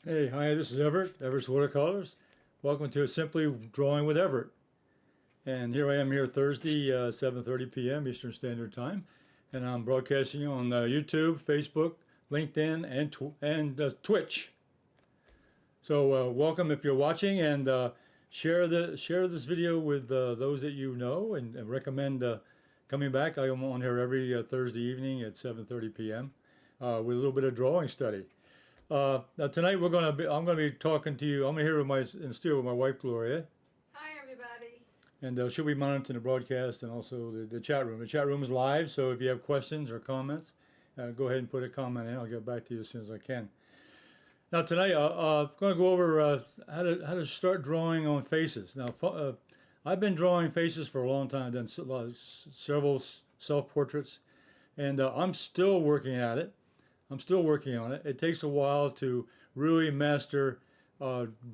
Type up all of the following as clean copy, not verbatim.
Hey, hi, this is Everett's Watercolors. Welcome to Simply Drawing with Everett. And here I am here Thursday, 7:30 p.m. Eastern Standard Time. And I'm broadcasting on YouTube, Facebook, LinkedIn, and Twitch. So welcome if you're watching, and share this video with those that you know, and recommend coming back. I'm on here every Thursday evening at 7:30 p.m. With a little bit of drawing study. Now tonight I'm gonna be talking to you. I'm here in studio with my wife Gloria, Hi, everybody. and she'll be monitoring the broadcast and also the chat room. The chat room is live, so if you have questions or comments, go ahead and put a comment in. I'll get back to you as soon as I can. Now tonight I'm going to go over how to start drawing on faces. Now I've been drawing faces for a long time. I've done several self-portraits, and I'm still working at it. I'm still working on it. It takes a while to really master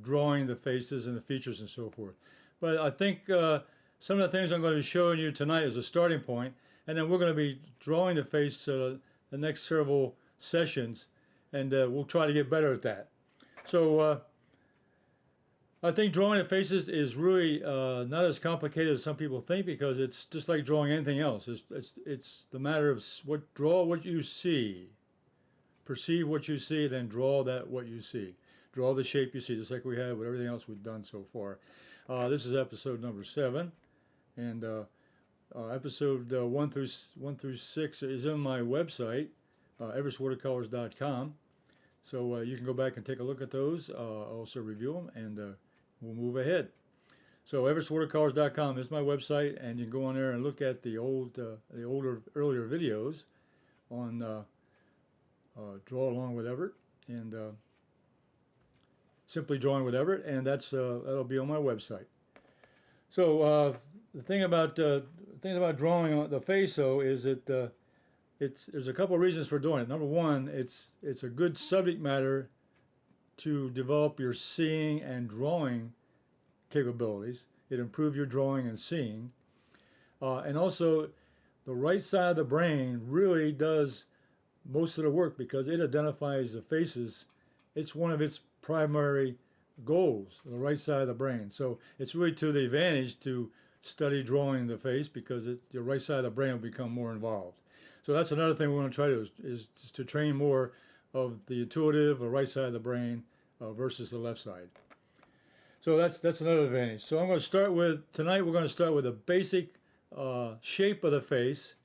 drawing the faces and the features and so forth. But I think some of the things I'm going to be showing you tonight is a starting point, and then we're going to be drawing the face the next several sessions, and we'll try to get better at that. So I think drawing the faces is really not as complicated as some people think, because it's just like drawing anything else. It's the matter of draw what you see. Perceive what you see, then draw what you see. Draw the shape you see, just like we have with everything else we've done so far. This is episode number 7, and episode 1 through 6 is on my website, everettswatercolors.com. So you can go back and take a look at those, also review them, and we'll move ahead. So everettswatercolors.com is my website, and you can go on there and look at the earlier videos on Draw Along with Everett, and Simply Drawing with Everett, and that'll be on my website. So the thing about drawing on the face, though, is that there's a couple of reasons for doing it. Number one, it's a good subject matter to develop your seeing and drawing capabilities. It improves your drawing and seeing, and also the right side of the brain really does most of the work, because it identifies the faces. It's one of its primary goals, the right side of the brain. So it's really to the advantage to study drawing the face, because your right side of the brain will become more involved. So that's another thing we want to try to do, is to train more of the intuitive or right side of the brain versus the left side. So that's another advantage. So I'm going to start with, tonight we're going to start with a basic shape of the face,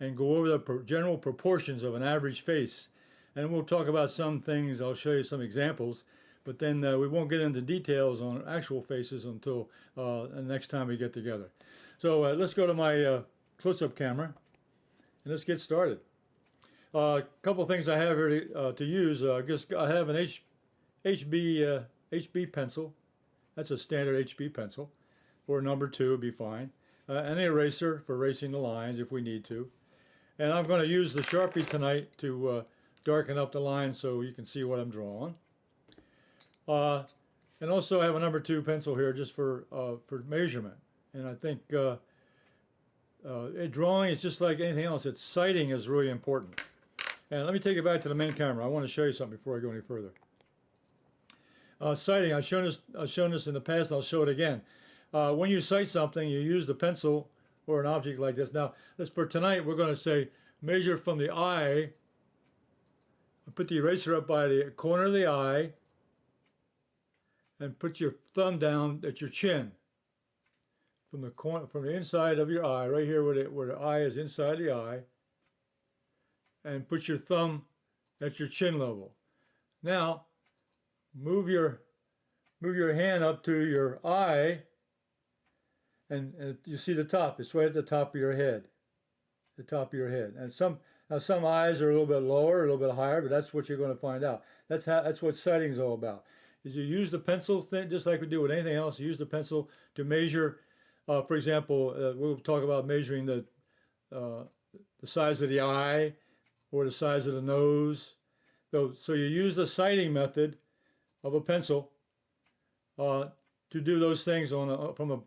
and go over the general proportions of an average face. And we'll talk about some things. I'll show you some examples, but then we won't get into details on actual faces until the next time we get together. So let's go to my close-up camera, and let's get started. A couple things I have here to use. I have an HB pencil. That's a standard HB pencil, or number 2 would be fine. An eraser for erasing the lines if we need to. And I'm going to use the Sharpie tonight to darken up the lines so you can see what I'm drawing. And also I have a number 2 pencil here just for measurement. And I think drawing is just like anything else. Its sighting is really important. And let me take it back to the main camera. I want to show you something before I go any further. Sighting, I've shown this in the past, and I'll show it again. When you sight something, you use the pencil or an object like this. Now, for tonight, we're going to say measure from the eye. Put the eraser up by the corner of the eye, and put your thumb down at your chin. From the inside of your eye, right here where the eye is inside the eye, and put your thumb at your chin level. Now, move your hand up to your eye, and you see the top. It's right at the top of your head. The top of your head. And some eyes are a little bit lower, a little bit higher, but that's what you're going to find out. That's what sighting is all about. Is you use the pencil just like we do with anything else. You use the pencil to measure. For example, we'll talk about measuring the size of the eye or the size of the nose. So you use the sighting method of a pencil to do those things from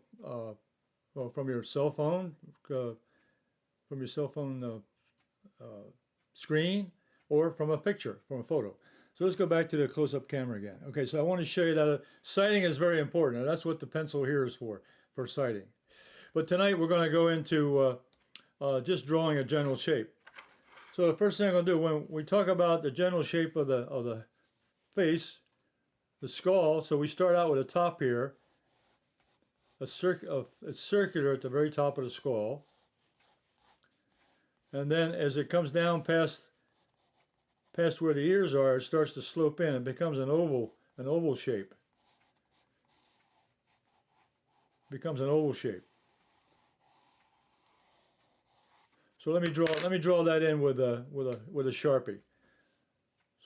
your cell phone, screen, or from a picture, from a photo. So let's go back to the close-up camera again. Okay, so I want to show you that sighting is very important. That's what the pencil here is for sighting. But tonight we're going to go into just drawing a general shape. So the first thing I'm going to do when we talk about the general shape of the face, the skull, so we start out with a top here. It's circular at the very top of the skull. And then as it comes down past where the ears are, it starts to slope in and becomes an oval shape. Becomes an oval shape. So let me draw that in with a Sharpie.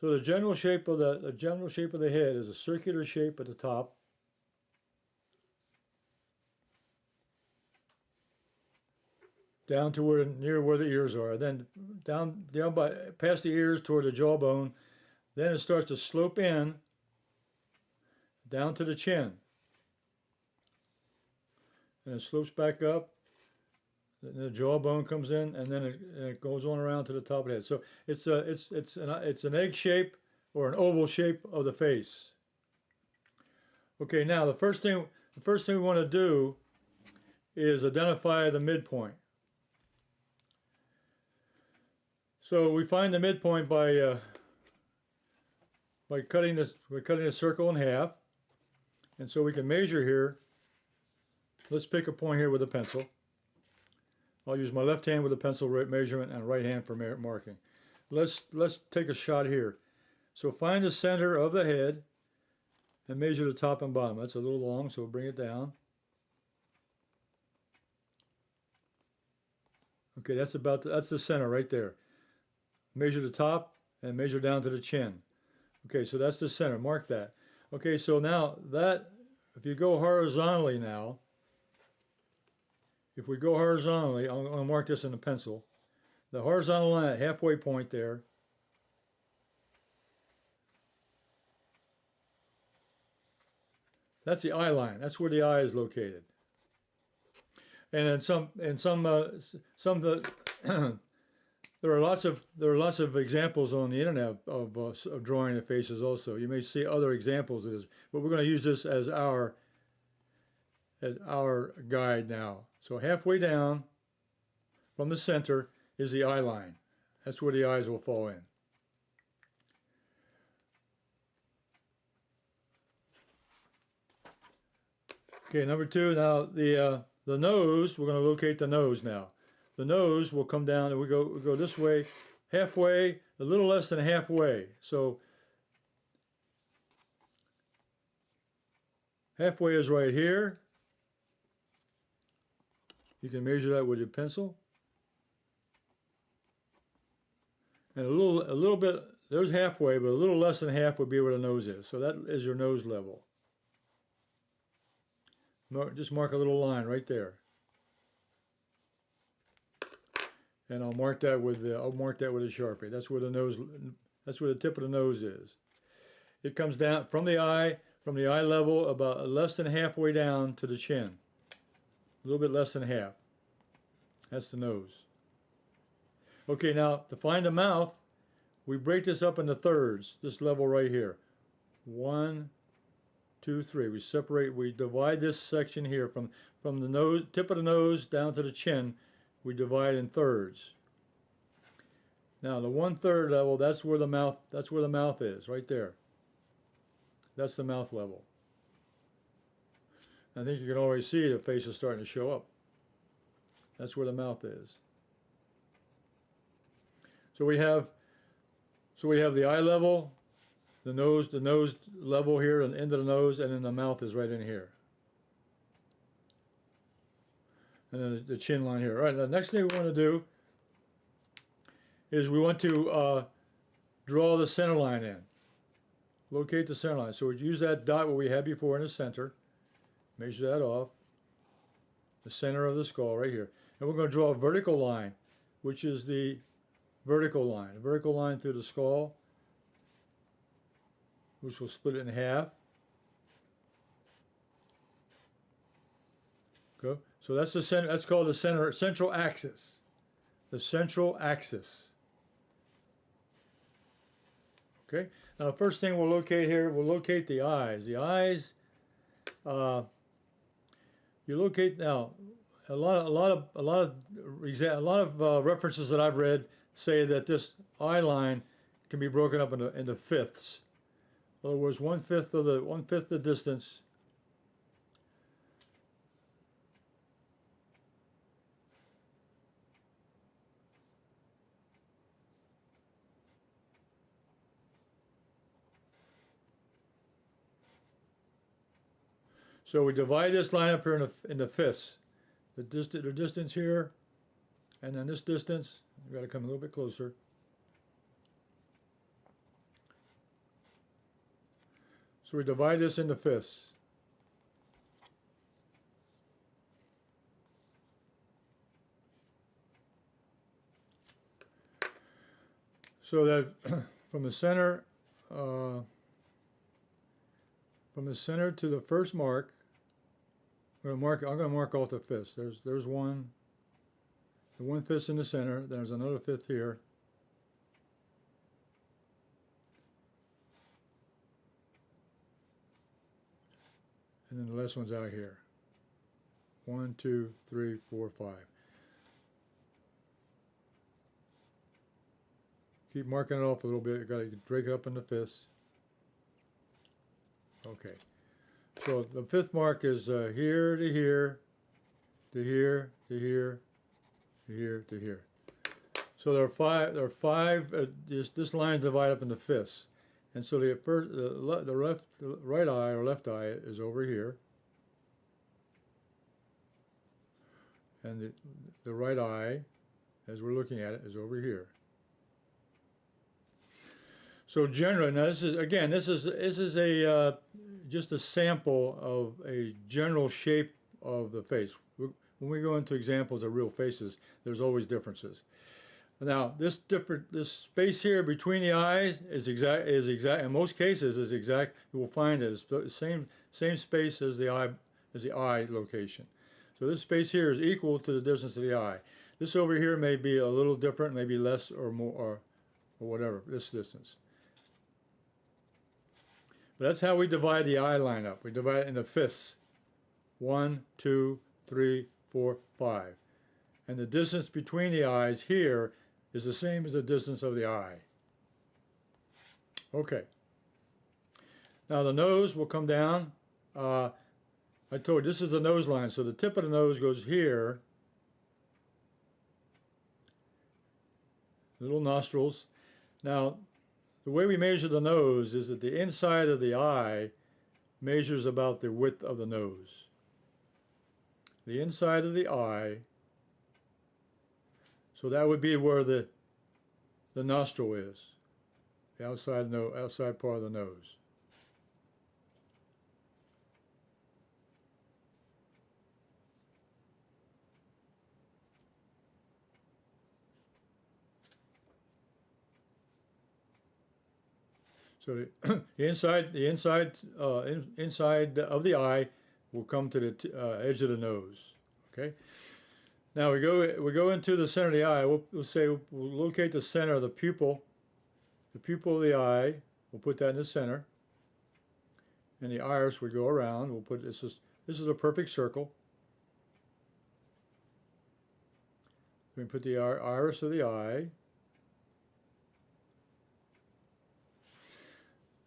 So the general shape of the head is a circular shape at the top. Down to near where the ears are, then down by past the ears toward the jawbone, then it starts to slope in down to the chin, and it slopes back up. Then the jawbone comes in, and then it goes on around to the top of the head. So it's an egg shape or an oval shape of the face. Okay, now the first thing we want to do is identify the midpoint. So we find the midpoint by cutting the circle in half, and so we can measure here. Let's pick a point here with a pencil. I'll use my left hand with a pencil measurement and right hand for marking. Let's take a shot here. So find the center of the head and measure the top and bottom. That's a little long, so we'll bring it down. Okay, that's the center right there. Measure the top and measure down to the chin. Okay, so that's the center. Mark that. Okay, so now if you go horizontally now, if we go horizontally, I'm going to mark this in a pencil. The horizontal line at halfway point there, that's the eye line. That's where the eye is located. And there are lots of examples on the internet of drawing the faces also. You may see other examples of this, but we're going to use this as our guide now. So halfway down from the center is the eye line. That's where the eyes will fall in. Okay, number two, now the nose, we're going to locate the nose now. The nose will come down and we go this way, halfway, a little less than halfway. So halfway is right here. You can measure that with your pencil. And a little bit, there's halfway, but a little less than half would be where the nose is. So that is your nose level. Just mark a little line right there. And I'll mark that with a Sharpie. That's where the tip of the nose is. It comes down from the eye level about less than halfway down to the chin. A little bit less than half. That's the nose. Okay, now to find the mouth, we break this up into thirds, this level right here. 1, 2, 3. We divide this section here from the nose, tip of the nose down to the chin. We divide in thirds. Now the 1/3 level, that's where the mouth is, right there. That's the mouth level. I think you can already see the face is starting to show up. That's where the mouth is. So we have the eye level, the nose level here, and the end of the nose, and then the mouth is right in here. And then the chin line here. All right, the next thing we want to do is we want to draw the center line in. Locate the center line. So we use that dot what we had before in the center. Measure that off. The center of the skull right here. And we're going to draw a vertical line, which is the vertical line through the skull, which will split it in half. Go. So that's the center. That's called the central axis. The central axis. Okay. First thing we'll locate here, we'll locate the eyes. The eyes, you locate now. A lot of references that I've read say that this eye line can be broken up into fifths. In other words, one fifth of the distance. So we divide this line up here into fifths. The distance here, and then this distance. We've got to come a little bit closer. So we divide this into fifths. So that from the center to the first mark, I'm going to mark off the fifths. There's one. The one fifth in the center. There's another fifth here. And then the last one's out here. 1, 2, 3, 4, 5. Keep marking it off a little bit. You got to break it up into fifths. Okay. So the fifth mark is here to here, to here, to here, to here, to here. So there are five. This line is divided up into fifths, and so the right eye or left eye is over here, and the right eye, as we're looking at it, is over here. So generally, now this is a just a sample of a general shape of the face. When we go into examples of real faces, there's always differences. Now, this space here between the eyes is exact. In most cases, is exact. You will find it is the same space as the eye location. So this space here is equal to the distance of the eye. This over here may be a little different, maybe less or more, or whatever. This distance. But that's how we divide the eye line up. We divide it into fifths. 1, 2, 3, 4, 5. And the distance between the eyes here is the same as the distance of the eye. Okay. Now the nose will come down. I told you this is the nose line, so the tip of the nose goes here. Little nostrils. Now, the way we measure the nose is that the inside of the eye measures about the width of the nose. The inside of the eye, so that would be where the nostril is, the outside part of the nose. So the inside of the eye will come to the edge of the nose. Okay. Now we go into the center of the eye. We'll locate the center of the pupil of the eye. We'll put that in the center, and the iris would go around. We'll put this is a perfect circle. We can put the iris of the eye.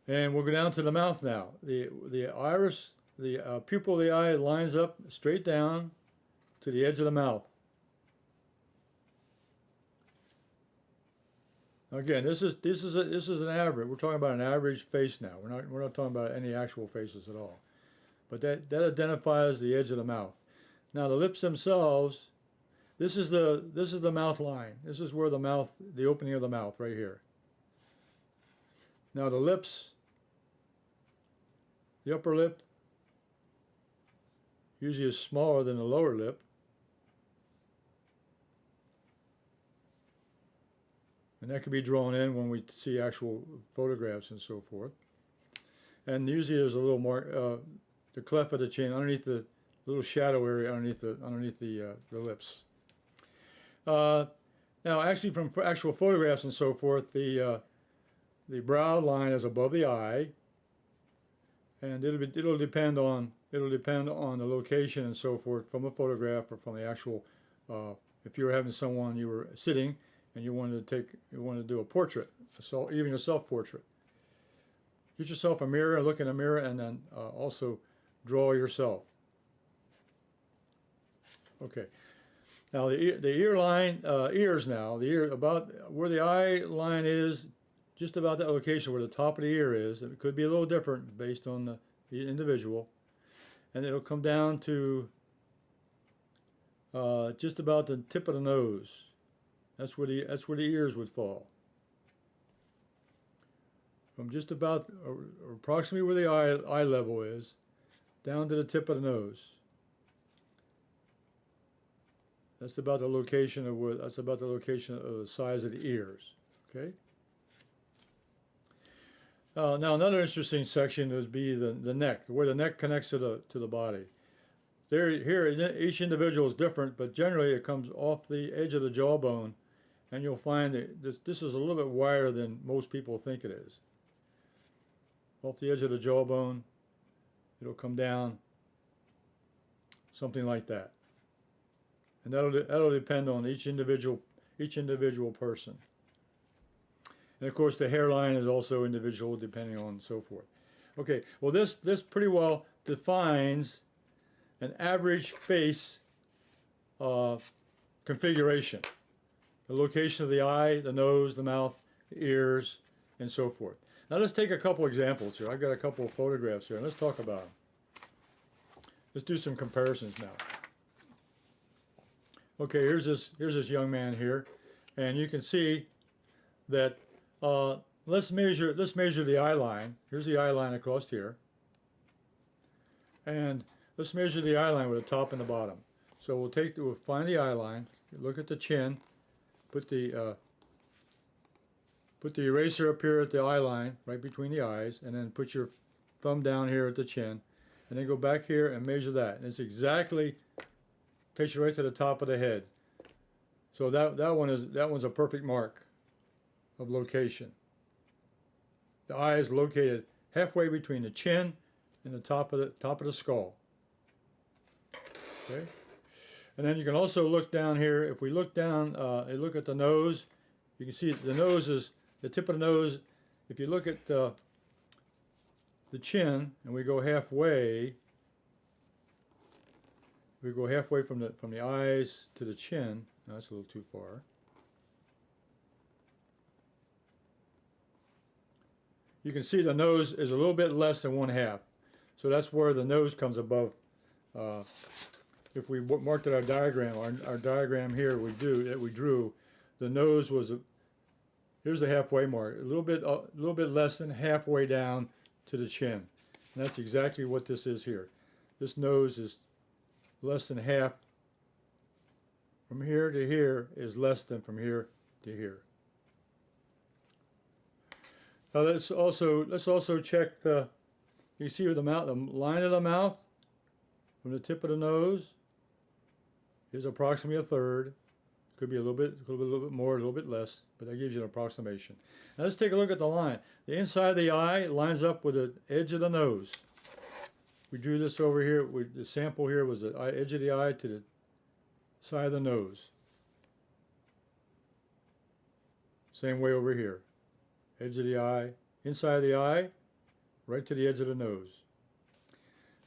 And we'll go down to the mouth now. The iris, the pupil of the eye lines up straight down to the edge of the mouth. Again, this is an average. We're talking about an average face now. We're not talking about any actual faces at all. But that identifies the edge of the mouth. Now the lips themselves, this is the mouth line. This is where the opening of the mouth right here. Now the lips, the upper lip usually is smaller than the lower lip. And that can be drawn in when we see actual photographs and so forth. And usually there's a little more, the cleft of the chin, underneath the little shadow area underneath the lips. Now actually from actual photographs and so forth, the the brow line is above the eye, and it'll depend on the location and so forth from a photograph or from the actual. If you were having someone, you were sitting and you wanted to do a portrait, even a self-portrait. Get yourself a mirror, look in a mirror, and then also draw yourself. Okay. Now the ear line, ears now, the ear about where the eye line is, just about that location where the top of the ear is. It could be a little different based on the individual, and it'll come down to just about the tip of the nose. That's where the ears would fall. From just about approximately where the eye level is, down to the tip of the nose. That's about the location of the size of the ears. Okay. Now another interesting section would be the neck, where the neck connects to the body. Here, each individual is different, but generally it comes off the edge of the jawbone, and you'll find that this is a little bit wider than most people think it is. Off the edge of the jawbone, it'll come down, something like that. And that'll depend on each individual person. And of course, the hairline is also individual, depending on and so forth. Okay, well this pretty well defines an average face configuration. The location of the eye, the nose, the mouth, the ears, and so forth. Now let's take a couple examples here. I've got a couple of photographs here, and let's talk about them. Let's do some comparisons now. Okay, here's this young man here, and you can see that let's measure the eye line. Here's the eye line across here, and let's measure the eye line with the top and the bottom. So we'll find the eye line, look at the chin, put the eraser up here at the eye line, right between the eyes, and then put your thumb down here at the chin, and then go back here and measure that. And it's exactly, takes you right to the top of the head. So that one's a perfect mark of location. The eye is located halfway between the chin and the top of the skull. Okay, and then you can also look down here. If we look down and look at the nose, you can see the nose is the tip of the nose. If you look at the chin and we go halfway, from the eyes to the chin. No, that's a little too far. You can see the nose is a little bit less than 1/2. So that's where the nose comes above. If we marked our diagram, our diagram here we drew, the nose was here's the halfway mark, a little bit less than halfway down to the chin. And that's exactly what this is here. This nose is less than half. From here to here is less than from here to here. Now let's also check you see the line of the mouth from the tip of the nose is approximately 1/3. Could be a little bit more, a little bit less, but that gives you an approximation. Now let's take a look at the line. The inside of the eye lines up with the edge of the nose. We drew this over here. The sample here was the edge of the eye to the side of the nose. Same way over here. Edge of the eye, inside of the eye, right to the edge of the nose.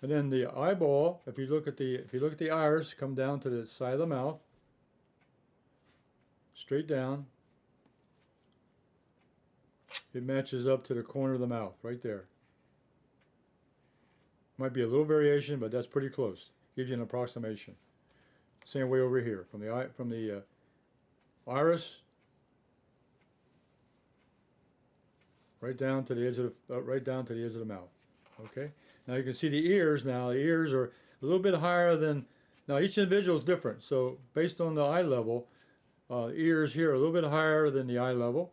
And then the eyeball, if you look at the iris, come down to the side of the mouth, straight down. It matches up to the corner of the mouth, right there. Might be a little variation, but that's pretty close. Gives you an approximation. Same way over here, from the iris right down to the edge of the mouth. Okay. Now you can see the ears. Now the ears are a little bit higher than. Now each individual is different. So based on the eye level, ears here are a little bit higher than the eye level.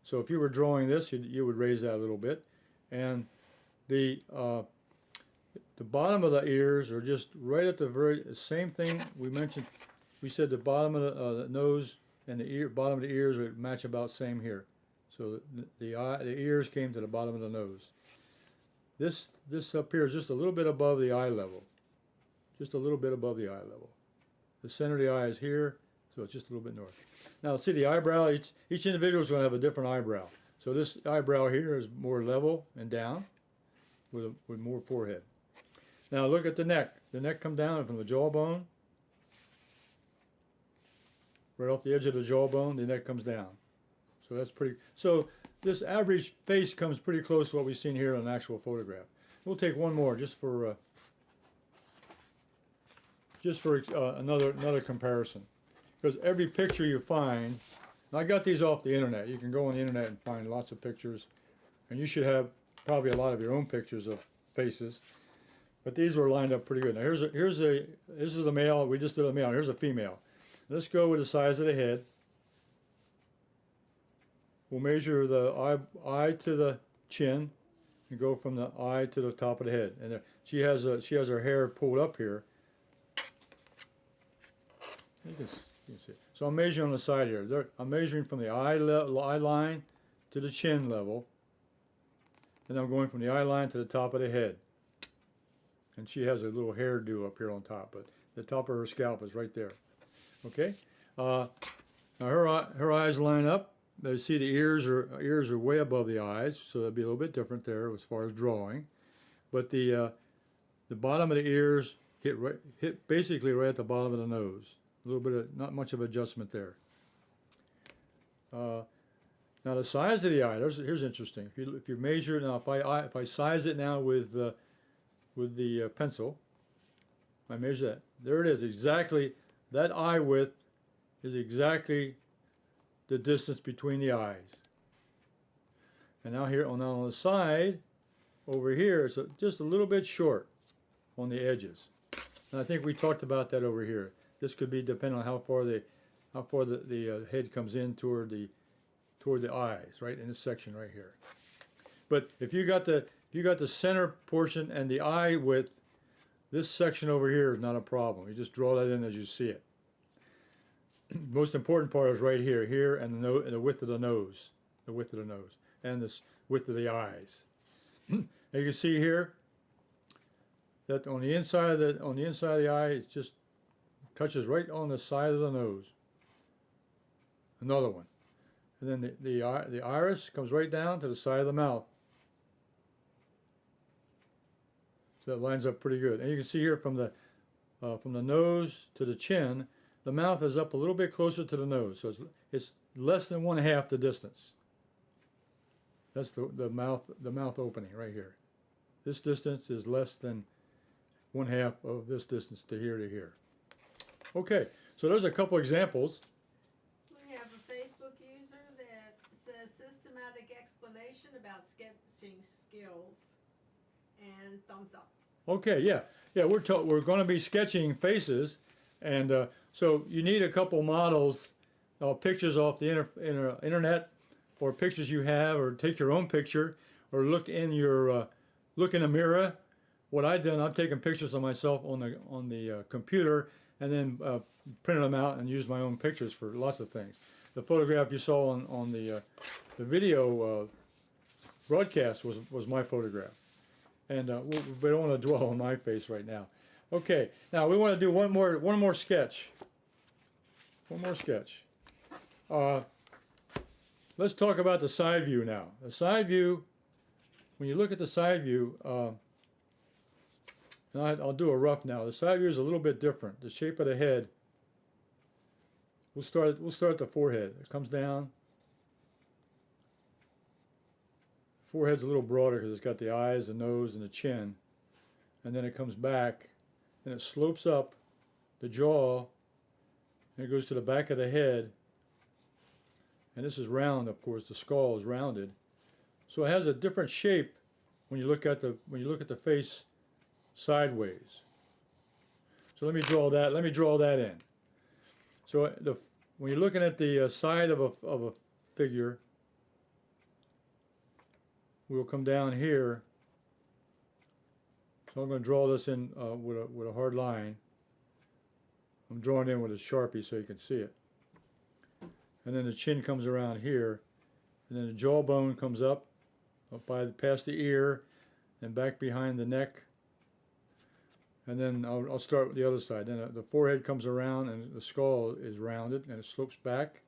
So if you were drawing this, you would raise that a little bit, and the bottom of the ears are just right at the same thing we mentioned. We said the bottom of the nose and the bottom of the ears would match about same here. So the ears came to the bottom of the nose. This up here is just a little bit above the eye level. Just a little bit above the eye level. The center of the eye is here, so it's just a little bit north. Now see the eyebrow, each individual is going to have a different eyebrow. So this eyebrow here is more level and down with more forehead. Now look at the neck. The neck comes down from the jawbone. Right off the edge of the jawbone, the neck comes down. So that's pretty, so this average face comes pretty close to what we've seen here on an actual photograph. We'll take one more just for another comparison. Because every picture you find, and I got these off the internet. You can go on the internet and find lots of pictures, and you should have probably a lot of your own pictures of faces. But these were lined up pretty good. Now this is the male. We just did a male. Here's a female. Let's go with the size of the head. We'll measure the eye to the chin, and go from the eye to the top of the head. And she has her hair pulled up here. You can see it. So I'm measuring on the side here. I'm measuring from the eye line to the chin level, and I'm going from the eye line to the top of the head. And she has a little hairdo up here on top, but the top of her scalp is right there. Okay. Now her eyes line up. You see the ears are way above the eyes, so that'd be a little bit different there as far as drawing. But the bottom of the ears hit basically right at the bottom of the nose. A little bit of not much of adjustment there. Now the size of the eye. Here's interesting. If you measure now, if I size it now with the pencil, I measure that. There it is. Exactly that eye width is exactly the distance between the eyes. And now here on the side, over here, it's just a little bit short on the edges. And I think we talked about that over here. This could be depending on how far the head comes in toward the eyes, right in this section right here. But if you got the center portion and the eye width, this section over here is not a problem. You just draw that in as you see it. Most important part is right here, and the width of the nose, and the width of the eyes. And you can see here that on the inside of the eye, it just touches right on the side of the nose. Another one, and then the iris comes right down to the side of the mouth. So that lines up pretty good. And you can see here from the nose to the chin, the mouth is up a little bit closer to the nose, so it's less than 1/2 the distance. That's the mouth opening right here. This distance is less than 1/2 of this distance to here. Okay, so there's a couple examples. We have a Facebook user that says systematic explanation about sketching skills, and thumbs up. Okay, yeah, we're going to be sketching faces, and so you need a couple models, pictures off the internet, or pictures you have, or take your own picture, or look in a mirror. What I've done, I've taken pictures of myself on the computer, and then printed them out and used my own pictures for lots of things. The photograph you saw on the video broadcast was my photograph, and we don't want to dwell on my face right now. Okay, now we want to do one more sketch. One more sketch. Let's talk about the side view now. The side view, when you look at the side view, and I'll do a rough now. The side view is a little bit different. The shape of the head. We'll start at the forehead. It comes down. The forehead's a little broader because it's got the eyes, the nose, and the chin. And then it comes back, and it slopes up the jaw, and it goes to the back of the head. And this is round, of course. The skull is rounded, so it has a different shape when you look at the face sideways. So let me draw that in. So when you're looking at the side of a figure, we'll come down here. So I'm going to draw this in with a hard line. I'm drawing in with a Sharpie so you can see it. And then the chin comes around here, and then the jawbone comes up past the ear, and back behind the neck. And then I'll start with the other side. Then the forehead comes around, and the skull is rounded, and it slopes back,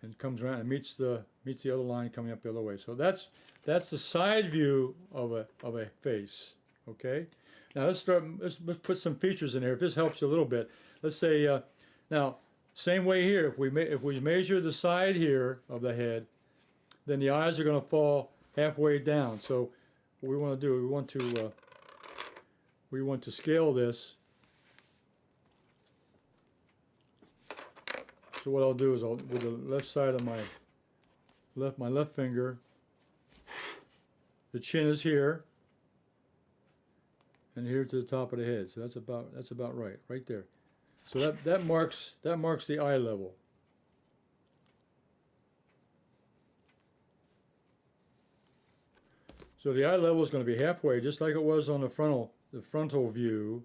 and comes around and meets the other line coming up the other way. So that's the side view of a face. Okay. Now let's put some features in here. If this helps you a little bit, let's say now same way here. If we measure the side here of the head, then the eyes are going to fall halfway down. So what we want to do, we want to scale this. So what I'll do is with the left side of my left finger, the chin is here, and here to the top of the head. So that's about right there. So that marks the eye level. So the eye level is going to be halfway, just like it was on the frontal view.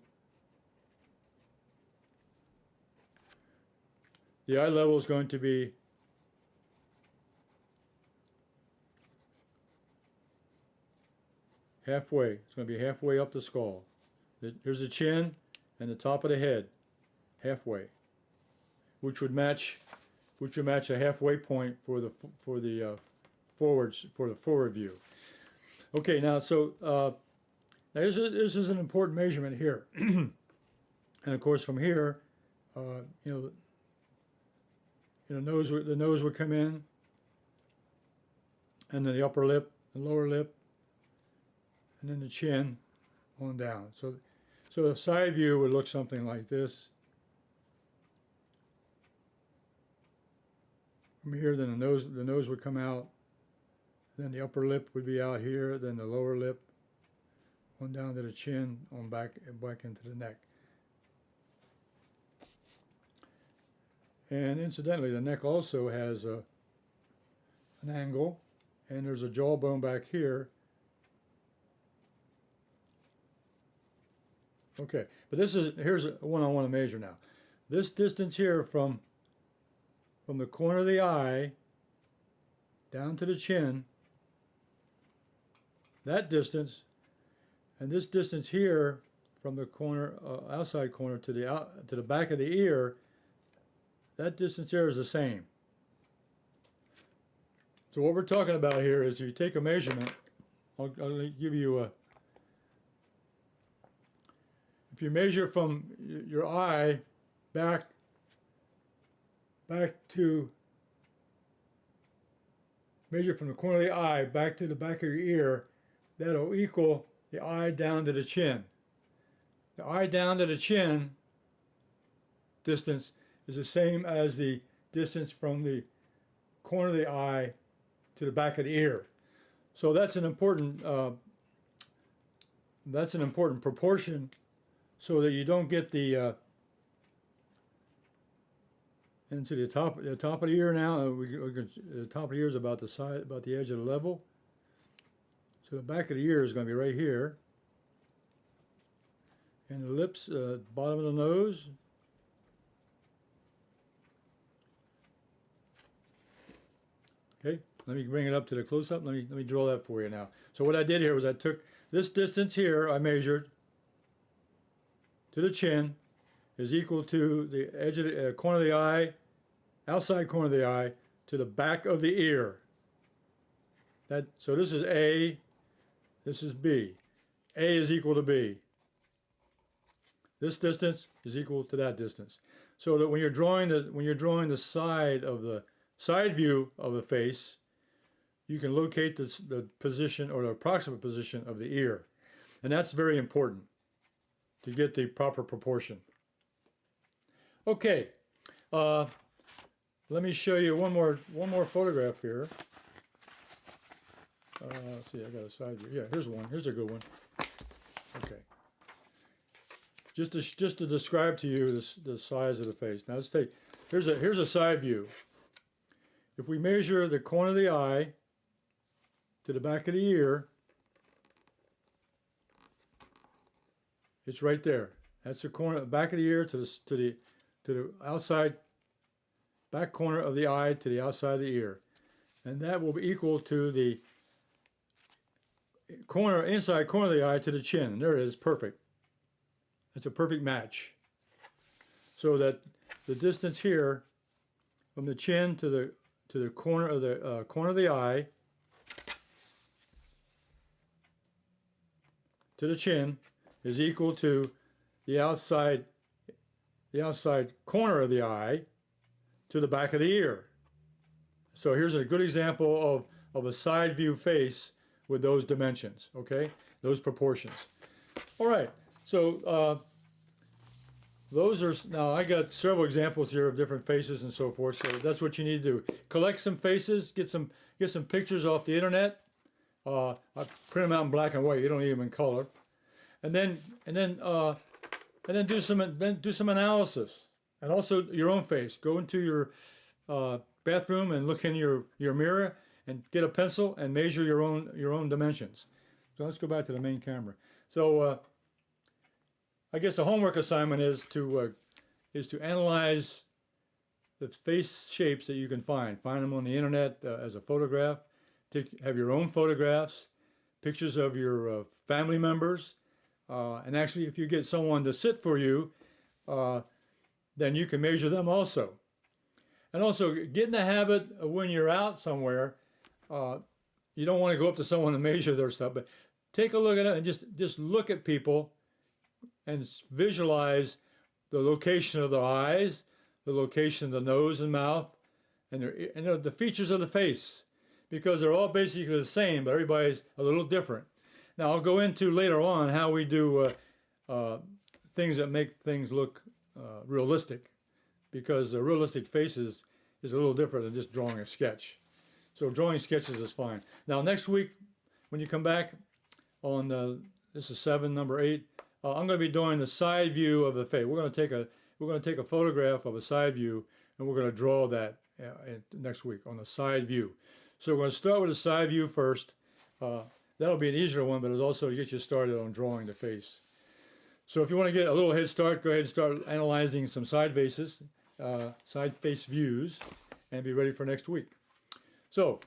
The eye level is going to be halfway. It's going to be halfway up the skull. Here's the chin and the top of the head, halfway, which would match a halfway point for the forward view. Okay, now this is an important measurement here, and of course from here, the nose would come in, and then the upper lip, the lower lip, and then the chin on down. So the side view would look something like this. From here, then the nose would come out. Then the upper lip would be out here. Then the lower lip on down to the chin, on back into the neck. And incidentally, the neck also has an angle, and there's a jawbone back here. Okay, but here's one I want to measure now. This distance here from the corner of the eye down to the chin, that distance, and this distance here from the corner, outside corner to the back of the ear, that distance here is the same. So what we're talking about here is you take a measurement. I'll give you a. If you measure from your eye back to, measure from the corner of the eye back to the back of your ear, that'll equal the eye down to the chin. The eye down to the chin distance is the same as the distance from the corner of the eye to the back of the ear. So that's an important proportion, so that you don't get the into the top of the ear. Now the top of the ear is about the edge of the level. So the back of the ear is going to be right here, and the lips, bottom of the nose. Okay, let me bring it up to the close-up. Let me draw that for you now. So what I did here was I took this distance here, I measured to the chin, is equal to the edge of the corner of the eye, outside corner of the eye, to the back of the ear. So this is A, this is B. A is equal to B. This distance is equal to that distance. So that when you're drawing the side view of the face, you can locate the position, or the approximate position, of the ear. And that's very important to get the proper proportion. Okay, let me show you one more photograph here. Let's see, I got a side view. Yeah, here's one. Here's a good one. Okay. Just to describe to you the size of the face. Now let's take, here's a side view. If we measure the corner of the eye to the back of the ear, it's right there. That's the corner, back of the ear to the outside back corner of the eye to the outside of the ear. And that will be equal to the inside corner of the eye to the chin. And there it is, perfect. That's a perfect match. So that the distance here from the chin to the corner of the eye to the chin is equal to the outside corner of the eye to the back of the ear. So here's a good example of a side view face with those dimensions, okay? Those proportions. All right, so those are, now I got several examples here of different faces and so forth, so that's what you need to do. Collect some faces, get some pictures off the internet. I print them out in black and white, you don't need them in color. And then do some analysis. And also your own face. Go into your bathroom and look in your mirror and get a pencil and measure your own dimensions. So let's go back to the main camera. So I guess the homework assignment is to analyze the face shapes that you can find. Find them on the internet as a photograph. Have your own photographs, pictures of your family members, and actually if you get someone to sit for you, then you can measure them also. And also get in the habit of when you're out somewhere, you don't want to go up to someone and measure their stuff, but take a look at it and just look at people and visualize the location of the eyes, the location of the nose and mouth, and the features of the face, because they're all basically the same, but everybody's a little different. Now I'll go into later on how we do things that make things look realistic, because a realistic face is a little different than just drawing a sketch. So drawing sketches is fine. Now next week, when you come back on this is number 8, I'm going to be doing the side view of the face. We're going to take a photograph of a side view, and we're going to draw that next week on the side view. So we're going to start with the side view first. That'll be an easier one, but it'll also get you started on drawing the face. So if you want to get a little head start, go ahead and start analyzing some side faces, side face views, and be ready for next week. So,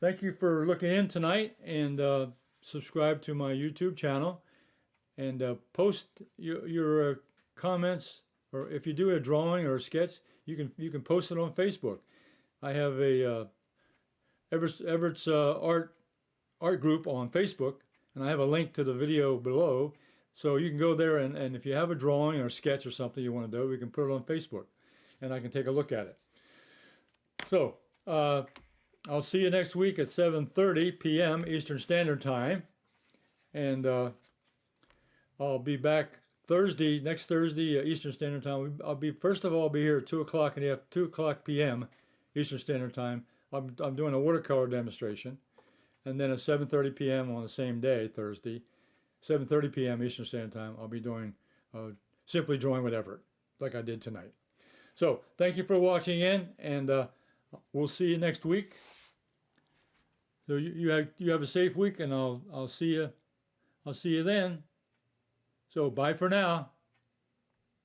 thank you for looking in tonight, and subscribe to my YouTube channel, and post your comments, or if you do a drawing or a sketch, you can post it on Facebook. I have a Everetts art group on Facebook, and I have a link to the video below, so you can go there, and if you have a drawing or a sketch or something you want to do, we can put it on Facebook, and I can take a look at it. So, I'll see you next week at 7:30 p.m. Eastern Standard Time, and I'll be back next Thursday Eastern Standard Time. First of all, I'll be here at 2 o'clock p.m. Eastern Standard Time. I'm doing a watercolor demonstration, and then at 7:30 p.m. on the same day, Thursday, 7:30 p.m. Eastern Standard Time, I'll be doing simply drawing with Everett, like I did tonight. So thank you for watching in, and we'll see you next week. So you have a safe week, and I'll see you then. So bye for now.